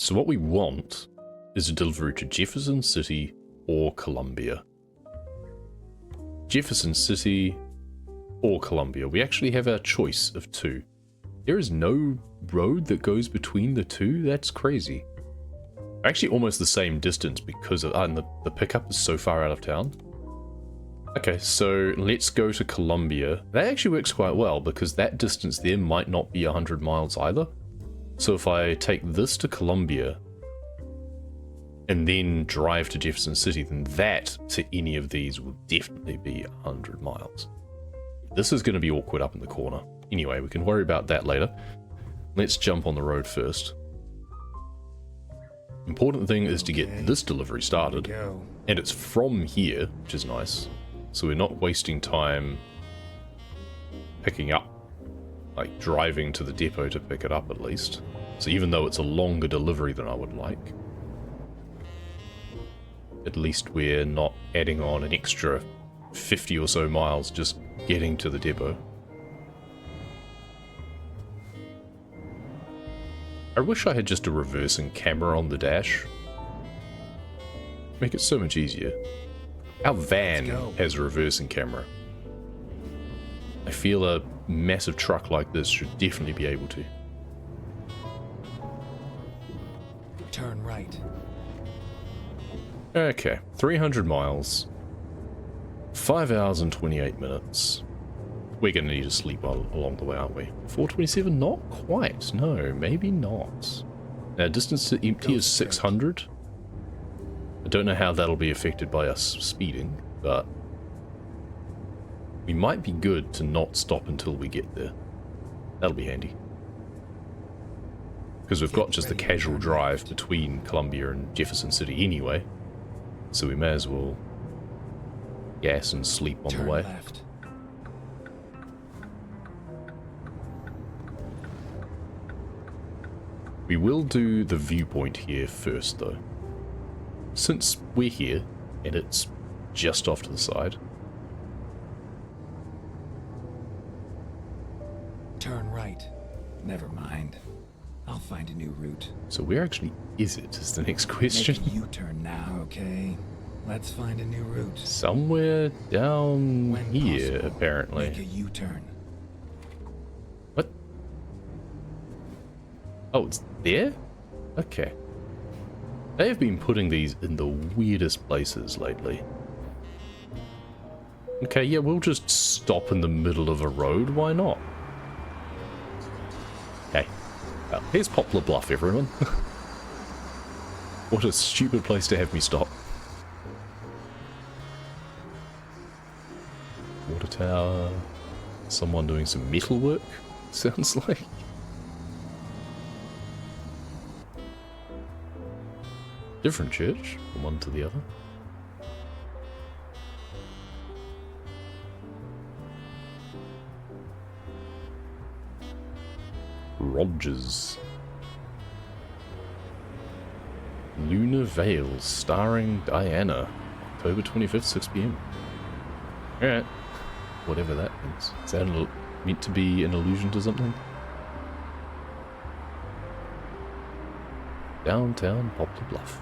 So what we want is a delivery to Jefferson City or Columbia. Jefferson City or Columbia. We actually have our choice of two. There is no road that goes between the two? That's crazy. Actually almost the same distance because of, and the pickup is so far out of town. Okay, so let's go to Columbia. That actually works quite well because that distance there might not be 100 miles either. So if I take this to Columbia and then drive to Jefferson City, then that to any of these will definitely be 100 miles. This is going to be awkward up in the corner. Anyway, we can worry about that later. Let's jump on the road first. Important thing is to get this delivery started, and it's from here, which is nice. So we're not wasting time picking up, like driving to the depot to pick it up at least. So even though it's a longer delivery than I would like, at least we're not adding on an extra 50 or so miles just getting to the depot. I wish I had just a reversing camera on the dash. Make it so much easier. Our van has a reversing camera. I feel a massive truck like this should definitely be able to. Turn right. Okay, 300 miles. 5 hours and 28 minutes. We're going to need to sleep along the way, aren't we? 427? Not quite. No, maybe not. Now, distance to empty is 600. I don't know how that'll be affected by us speeding, but we might be good to not stop until we get there. That'll be handy. Because we've got just the casual drive between Columbia and Jefferson City anyway, so we may as well gas and sleep on the way. Left. We will do the viewpoint here first though. Since we're here, and it's just off to the side. Turn right. Never mind. I'll find a new route. So where actually is it, is the next question. Make a U-turn now, okay? Let's find a new route. Somewhere down When here, possible, apparently. Make a U-turn. What? Oh, it's there? Okay. They have been putting these in the weirdest places lately. Okay, yeah, we'll just stop in the middle of a road, why not? Okay. Well, here's Poplar Bluff, everyone. What a stupid place to have me stop. Water tower. Someone doing some metal work, sounds like. Different church from one to the other. Rogers. Lunar Vale, starring Diana. October 25th, 6 PM. Alright. Whatever that means. Is that meant to be an allusion to something? Downtown Poplar Bluff.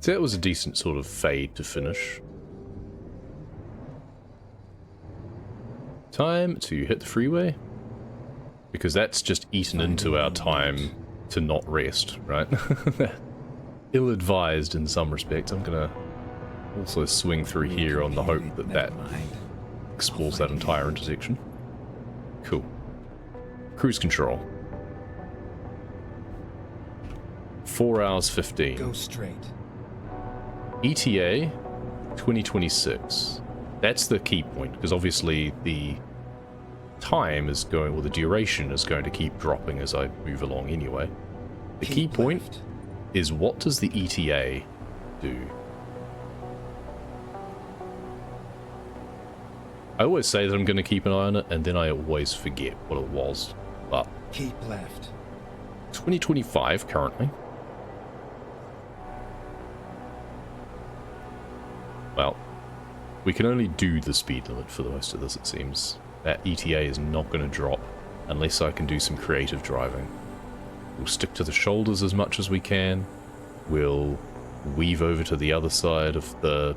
So that was a decent sort of fade to finish. Time to hit the freeway, because that's just eaten into our time to not rest, right? Ill-advised in some respects. I'm gonna also swing through here on the hope that that explores that entire intersection. Cool. Cruise control. 4 hours 15. Go straight. ETA 2026. That's the key point, because obviously the time is going, or the duration is going to keep dropping as I move along anyway. The key point is, what does the ETA do? I always say that I'm going to keep an eye on it, and then I always forget what it was. But Keep left. 2025 currently. Well, we can only do the speed limit for the most of this, it seems. That ETA is not going to drop unless I can do some creative driving. We'll stick to the shoulders as much as we can. We'll weave over to the other side of the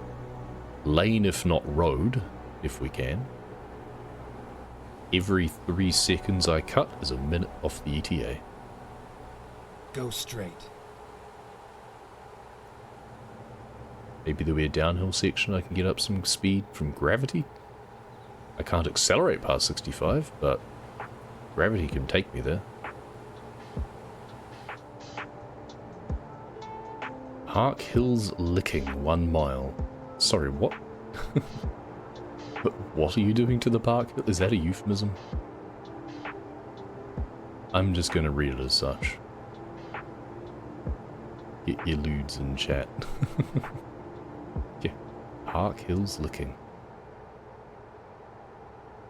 lane, if not road, if we can. Every 3 seconds I cut is a minute off the ETA. Go straight. Maybe there'll be a downhill section I can get up some speed from gravity. I can't accelerate past 65, but gravity can take me there. Park Hills Licking, 1 mile. Sorry, what? But what are you doing to the park? Is that a euphemism? I'm just going to read it as such. Get your lewds in chat. Yeah, Park Hills Licking.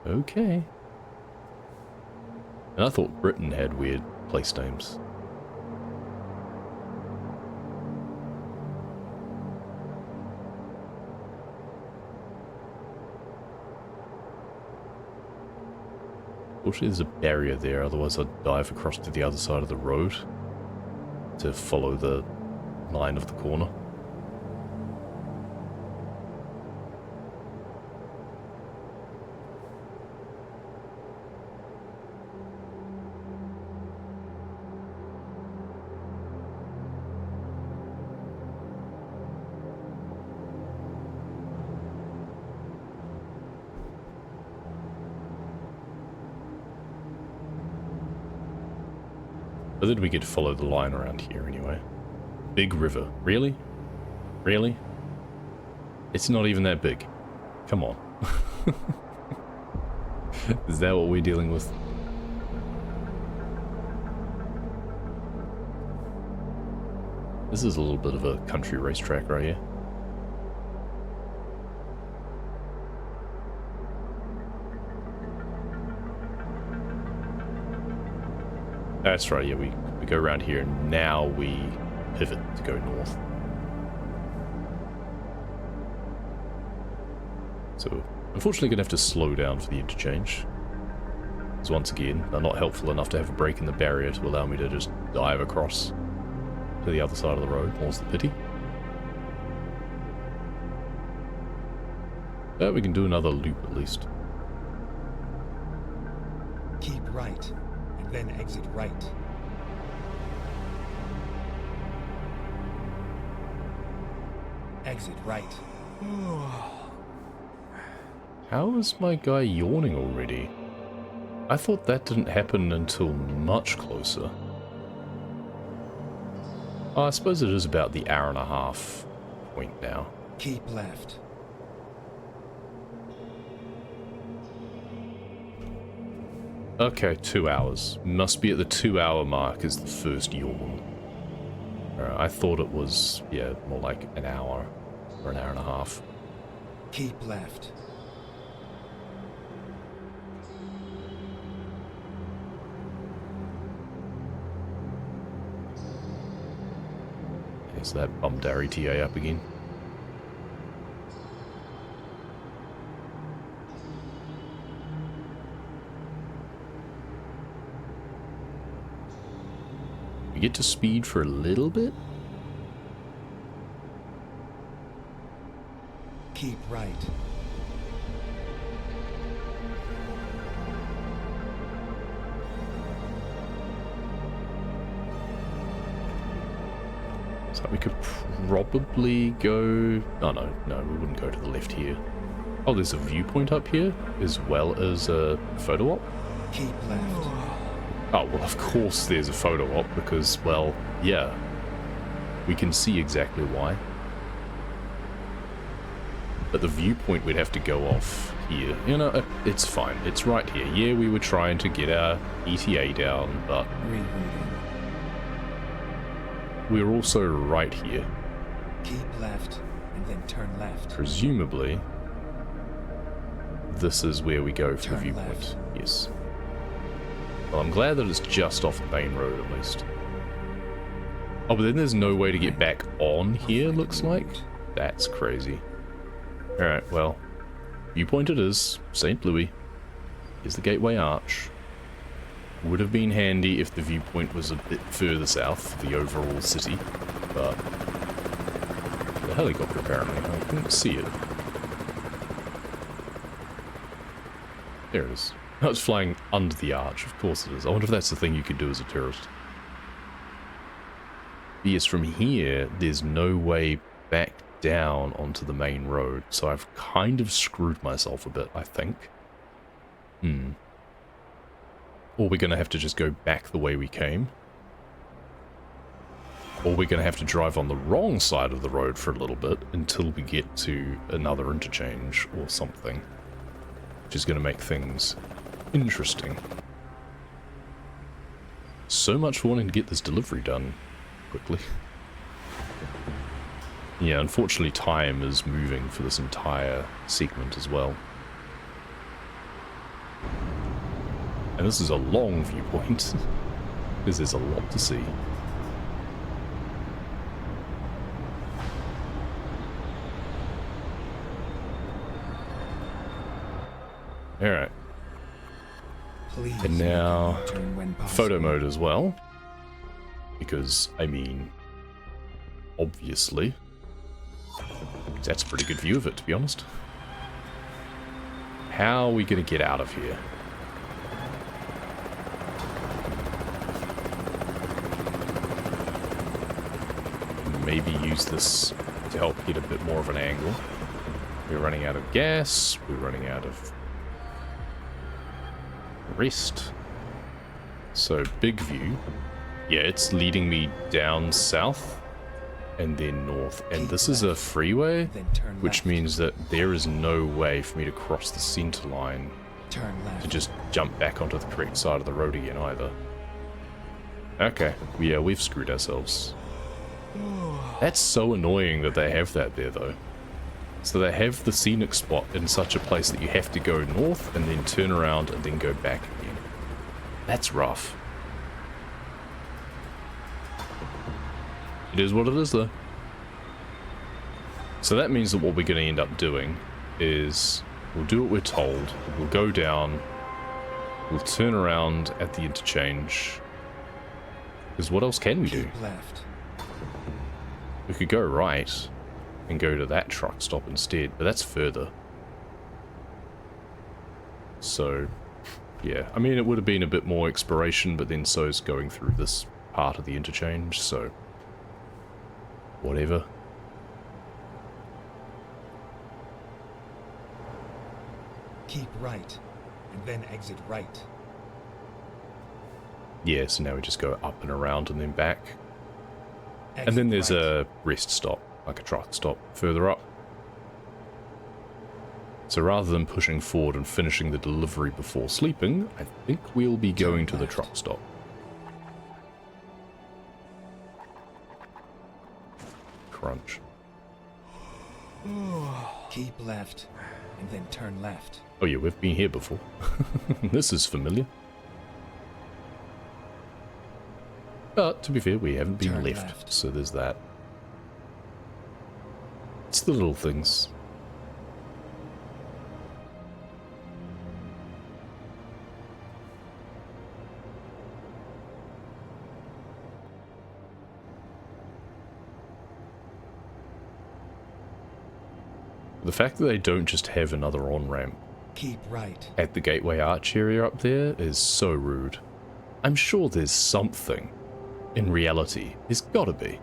Okay. And I thought Britain had weird place names. Fortunately, there's a barrier there, otherwise I'd dive across to the other side of the road to follow the line of the corner. But then we get to follow the line around here anyway. Big river. Really? Really? It's not even that big. Come on. Is that what we're dealing with? This is a little bit of a country racetrack right here. That's right, yeah, we go around here and now we pivot to go north. So, unfortunately gonna have to slow down for the interchange. Because once again, they're not helpful enough to have a break in the barrier to allow me to just dive across to the other side of the road, more's the pity. But we can do another loop at least. Keep right, and then exit right. Exit right. How is my guy yawning already? I thought that didn't happen until much closer. Oh, I suppose it is about the hour-and-a-half point now. Keep left. Okay, 2 hours. Must be at the 2-hour mark is the first yawn. I thought it was, yeah, more like an hour or an hour-and-a-half. Keep left. Is that bumped our ETA up again? We get to speed for a little bit? Keep right. So we could probably go... Oh no, no, we wouldn't go to the left here. Oh, there's a viewpoint up here, as well as a photo op? Keep left. Oh, well, of course there's a photo op, because, well, yeah. We can see exactly why. But the viewpoint we'd have to go off here. You know, it's fine. It's right here. Yeah, we were trying to get our ETA down, but... Rerouting. we're also right here. Keep left, and then turn left. Presumably, this is where we go for the Turn viewpoint. left. Yes. Well, I'm glad that it's just off the main road, at least. Oh, but then there's no way to get back on here, looks like? That's crazy. Alright, well, viewpoint it is. St. Louis. Here's the Gateway Arch. Would have been handy if the viewpoint was a bit further south for the overall city, but the helicopter apparently, I couldn't see it. There it is. Oh, it's flying under the arch, of course it is. I wonder if that's the thing you could do as a tourist. Yes, from here, there's no way back down onto the main road, so I've kind of screwed myself a bit, I think. Or we're going to have to just go back the way we came. Or we're going to have to drive on the wrong side of the road for a little bit until we get to another interchange or something. Which is going to make things interesting. So much for wanting to get this delivery done quickly. Yeah, unfortunately time is moving for this entire segment as well. And this is a long viewpoint, because there's a lot to see. Alright. And now, photo mode as well. Because, I mean, obviously, that's a pretty good view of it, to be honest. How are we going to get out of here? Maybe use this to help get a bit more of an angle. We're running out of gas. We're running out of rest. So, big view. Yeah, it's leading me down south and then north. And this is a freeway, which means that there is no way for me to cross the center line to just jump back onto the correct side of the road again either. Okay, yeah, we've screwed ourselves. That's so annoying that they have that there, though. So they have the scenic spot in such a place that you have to go north and then turn around and then go back again. That's rough. It is what it is, though. So that means that what we're going to end up doing is we'll do what we're told. We'll go down. We'll turn around at the interchange. Because what else can we do? Left. We could go right and go to that truck stop instead, but that's further. So, yeah. I mean, it would have been a bit more exploration, but then so is going through this part of the interchange, so whatever. Keep right, and then exit right. Yeah, so now we just go up and around and then back. Exit And then there's right. a rest stop, like a truck stop, further up. So rather than pushing forward and finishing the delivery before sleeping, I think we'll be going to the left. truck stop. Crunch. Keep left, and then turn left. Oh yeah, we've been here before. This is familiar. But, to be fair, we haven't been Turn left, left. so there's that. It's the little things. The fact that they don't just have another on-ramp Keep right. at the Gateway Arch area up there is so rude. I'm sure there's something. In reality, there's gotta be.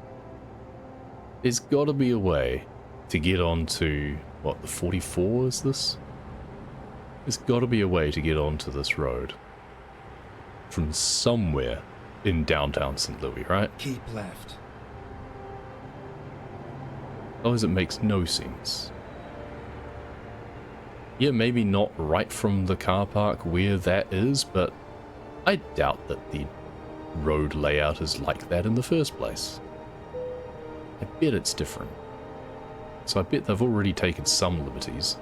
There's gotta be a way to get onto, what, the 44 is this? There's gotta be a way to get onto this road. From somewhere in downtown St. Louis, right? Keep left. Otherwise it makes no sense. Yeah, maybe not right from the car park where that is, but I doubt that the road layout is like that in the first place. I bet it's different. So I bet they've already taken some liberties.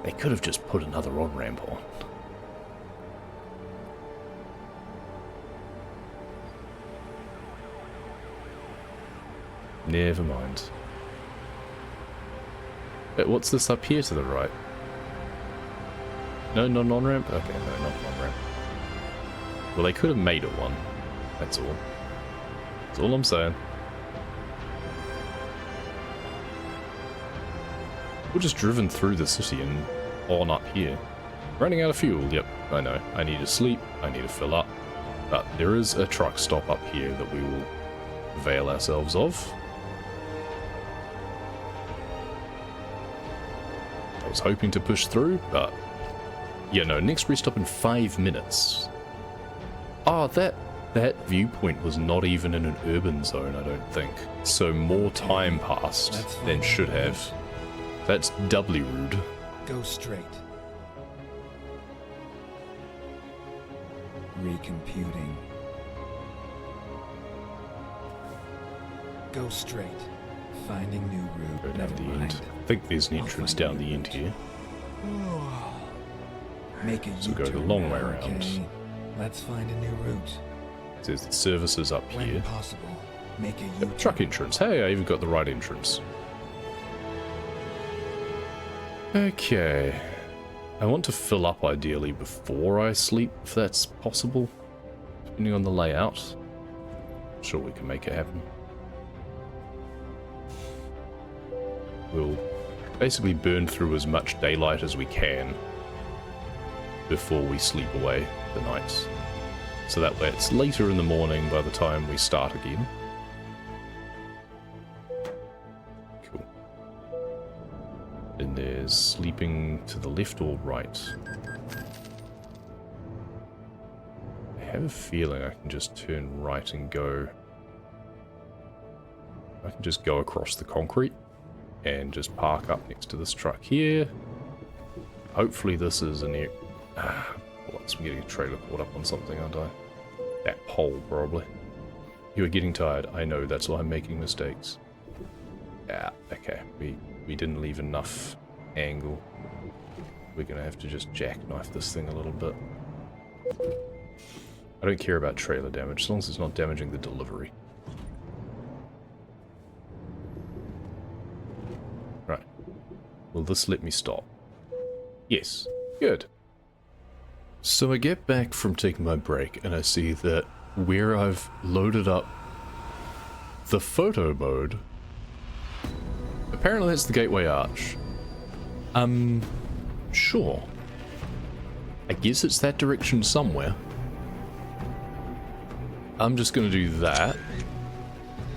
They could have just put another on-ramp on. Never mind. Wait, what's this up here to the right? No, not an on-ramp? Okay, no, not an on-ramp. Well, they could have made it one. That's all. That's all I'm saying. We're just driven through the city and on up here. Running out of fuel, yep, I know. I need to sleep, I need to fill up. But there is a truck stop up here that we will avail ourselves of. I was hoping to push through, but... yeah, no, next rest stop in 5 minutes. Ah, that viewpoint was not even in an urban zone, I don't think. So more time passed than should have. That's doubly rude. Go straight. Recomputing. Go straight. Finding new route. Go down Never the mind. end. I think there's an entrance down the end here. Make a So go the U-turn long now, way around. okay? Let's find a new route. There's the services up When here. possible, make a Yep, U-turn. truck entrance. Hey, I even got the right entrance. Okay. I want to fill up ideally before I sleep, if that's possible. Depending on the layout. I'm sure we can make it happen. We'll basically burn through as much daylight as we can before we sleep away the nights. So that way it's later in the morning by the time we start again. Cool. And there's sleeping to the left or right. I have a feeling I can just turn right and go... I can just go across the concrete and just park up next to this truck here. Hopefully this is an air... well, I'm getting a trailer caught up on something, aren't I? That pole, probably. You are getting tired. I know, that's why I'm making mistakes. Yeah, okay. We didn't leave enough angle. We're gonna have to just jackknife this thing a little bit. I don't care about trailer damage, as long as it's not damaging the delivery. Right. Will this let me stop? Yes. Good. So I get back from taking my break and I see that where I've loaded up the photo mode, apparently that's the Gateway Arch. Sure. I guess it's that direction somewhere. I'm just gonna do that.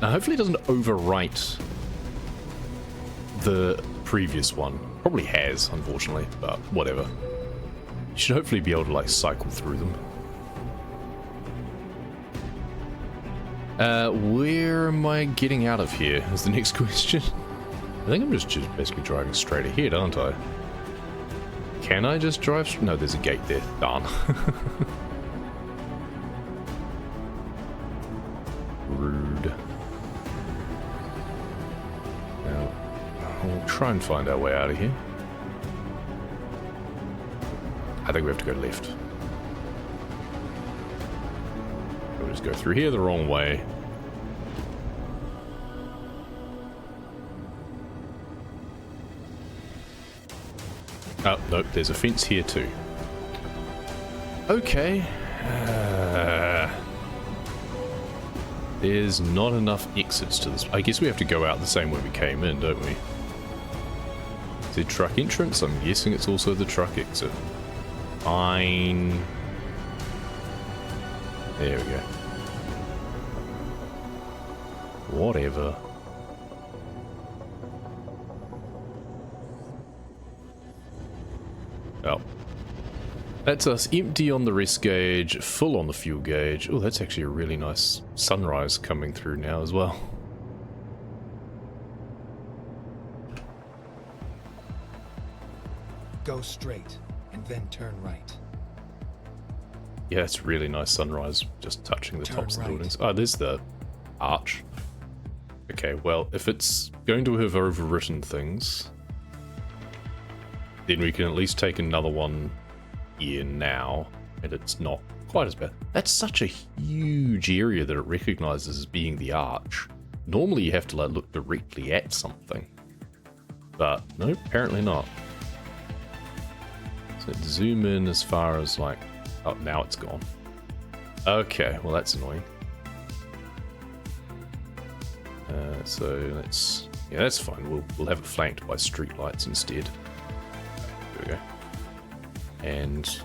Now hopefully it doesn't overwrite the previous one. Probably has, unfortunately, but whatever. You should hopefully be able to, like, cycle through them. Where am I getting out of here is the next question. I think I'm just basically driving straight ahead, aren't I? Can I just drive? No, there's a gate there. Darn. Rude. Now, we'll try and find our way out of here. I think we have to go left. We'll just go through here the wrong way. Oh, nope, there's a fence here too. Okay. There's not enough exits to this. I guess we have to go out the same way we came in, don't we? The truck entrance? I'm guessing it's also the truck exit. Fine. There we go. Whatever. Oh. That's us empty on the rest gauge, full on the fuel gauge. Oh, that's actually a really nice sunrise coming through now as well. Go straight, and then turn right. Yeah, it's really nice sunrise, just touching the Turn tops of the right. buildings. Oh, there's the arch. Okay, well, if it's going to have overwritten things, then we can at least take another one here now, and it's not quite as bad. That's such a huge area that it recognizes as being the arch. Normally you have to, like, look directly at something. But no, apparently not. So let's zoom in as far as like... Oh, now it's gone. Okay, well that's annoying. So let's... Yeah, that's fine. We'll have it flanked by streetlights instead. Okay, there we go. And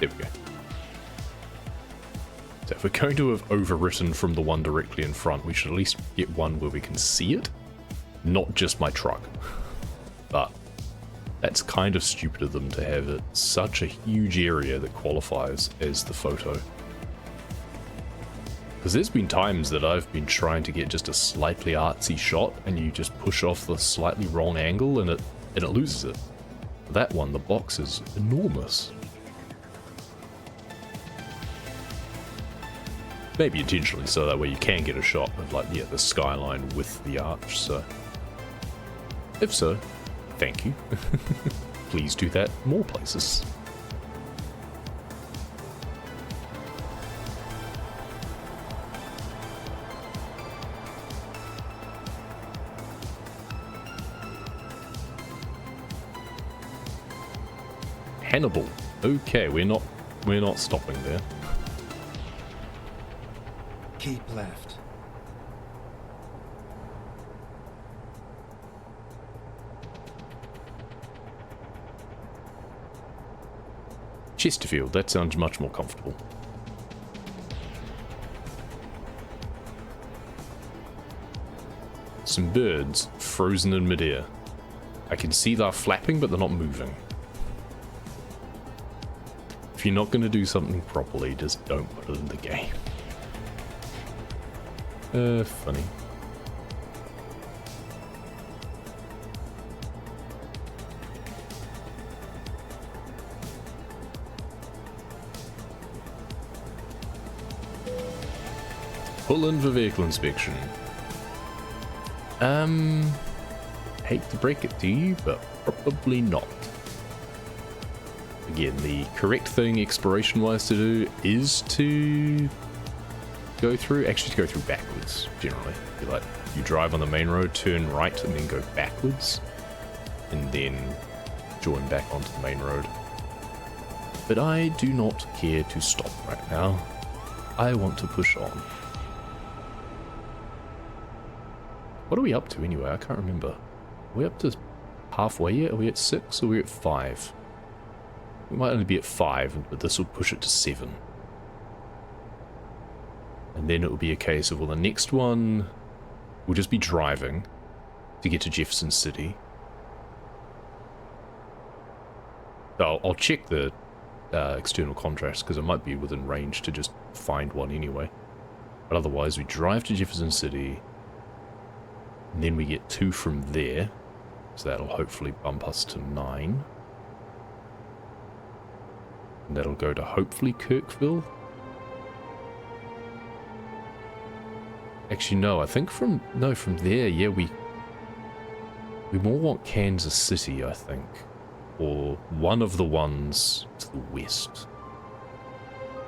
there we go. So if we're going to have overwritten from the one directly in front, we should at least get one where we can see it. Not just my truck. But that's kind of stupid of them to have it such a huge area that qualifies as the photo. Because there's been times that I've been trying to get just a slightly artsy shot and you just push off the slightly wrong angle and it loses it. That one, the box is enormous. Maybe intentionally, so that way you can get a shot of like, yeah, the skyline with the arch, so... If so, thank you. Please do that more places. Hannibal. Okay, we're not stopping there. Keep left. Chesterfield, that sounds much more comfortable. Some birds frozen in midair. I can see they're flapping, but they're not moving. If you're not going to do something properly, just don't put it in the game. Funny. Pull in for vehicle inspection. Hate to break it to you, but probably not. Again, the correct thing exploration-wise to do is to go through backwards, generally. You drive on the main road, turn right, and then go backwards, and then join back onto the main road. But I do not care to stop right now. I want to push on. What are we up to anyway? I can't remember. Are we up to halfway yet? Are we at 6 or are we at 5? We might only be at 5, but this will push it to 7. And then it will be a case of, well, the next one will just be driving to get to Jefferson City. So I'll check the external contrast, because it might be within range to just find one anyway. But otherwise, we drive to Jefferson City, and then we get 2 from there, so that'll hopefully bump us to 9. And that'll go to hopefully Kirkville. Actually, no, I think from there, yeah, we more want Kansas City, I think. Or one of the ones to the west.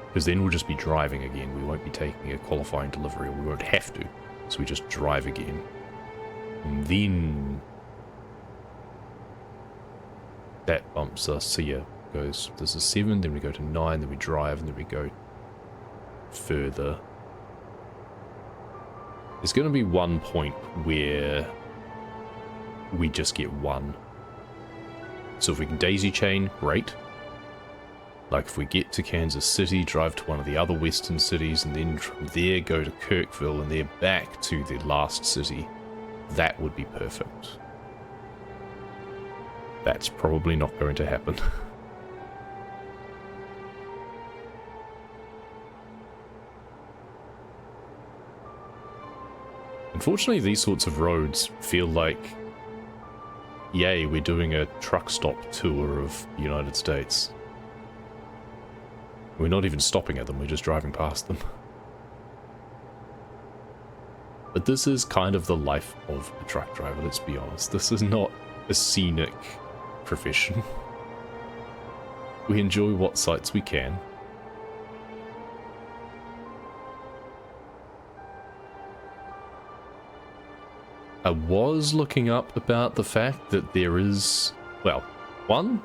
Because then we'll just be driving again. We won't be taking a qualifying delivery, or we won't have to. So we just drive again. And then that bumps us. So yeah, goes, this is 7, then we go to 9, then we drive, and then we go further. There's going to be one point where we just get 1. So if we can daisy chain, great. Like if we get to Kansas City, drive to one of the other western cities, and then from there go to Kirkville, and then back to the last city, that would be perfect. That's probably not going to happen. Unfortunately, these sorts of roads feel like, yay, we're doing a truck stop tour of the United States. We're not even stopping at them, we're just driving past them. But this is kind of the life of a truck driver, let's be honest. This is not a scenic profession. We enjoy what sights we can. I was looking up about the fact that there is, well, one,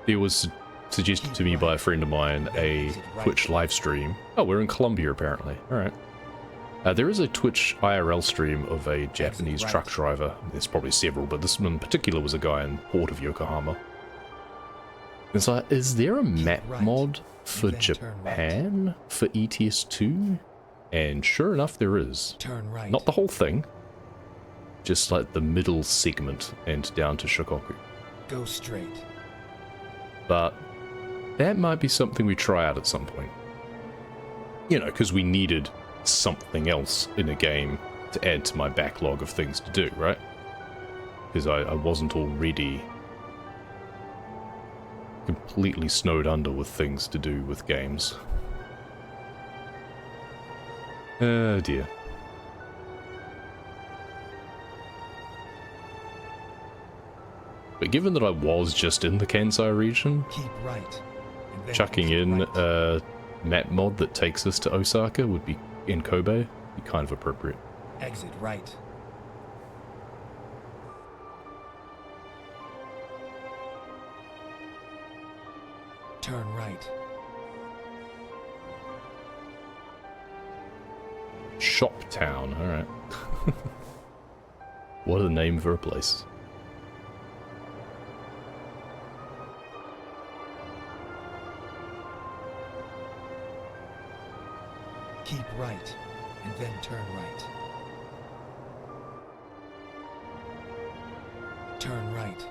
there was suggested to me by a friend of mine a Twitch live stream. Oh, we're in Colombia apparently. Alright. There is a Twitch IRL stream of a Japanese truck driver. There's probably several, but this one in particular was a guy in Port of Yokohama. It's like, is there a map mod for Japan for ETS2? And sure enough, there is. Not the whole thing, just like the middle segment and down to Shikoku. Go straight. But that might be something we try out at some point. You know, because we needed something else in a game to add to my backlog of things to do, right? Because I wasn't already completely snowed under with things to do with games. Oh dear. But given that I was just in the Kansai region, Keep right. chucking in a map mod that takes us to Osaka would be, in Kobe, be kind of appropriate. Exit right. Turn right. Shop Town, alright. What a name for a place. Keep right, and then turn right. Turn right.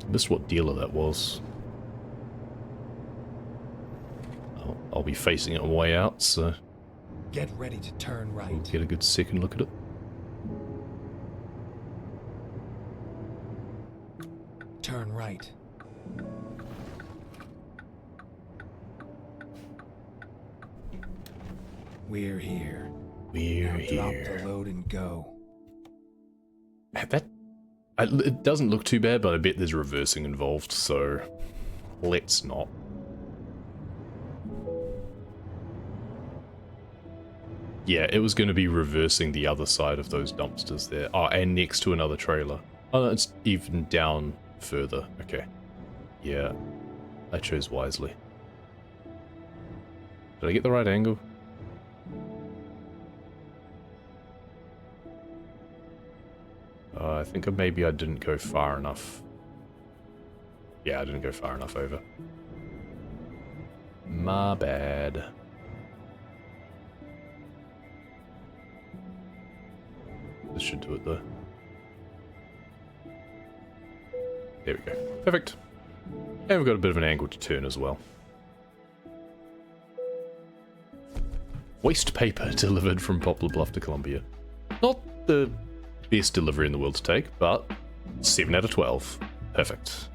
Missed what dealer that was. I'll be facing it on the way out, so Get ready to turn right. we'll get a good second look at it. Turn right. We're here. We're Now drop here. the load and go. It doesn't look too bad, but I bet there's reversing involved, so let's not. Yeah, it was going to be reversing the other side of those dumpsters there. Oh, and next to another trailer. Oh, no, it's even down further. Okay. Yeah, I chose wisely. Did I get the right angle? I think maybe I didn't go far enough. Yeah, I didn't go far enough over. My bad. This should do it though. There we go. Perfect. And we've got a bit of an angle to turn as well. Waste paper delivered from Poplar Bluff to Columbia. Not the best delivery in the world to take, but 7 out of 12. Perfect.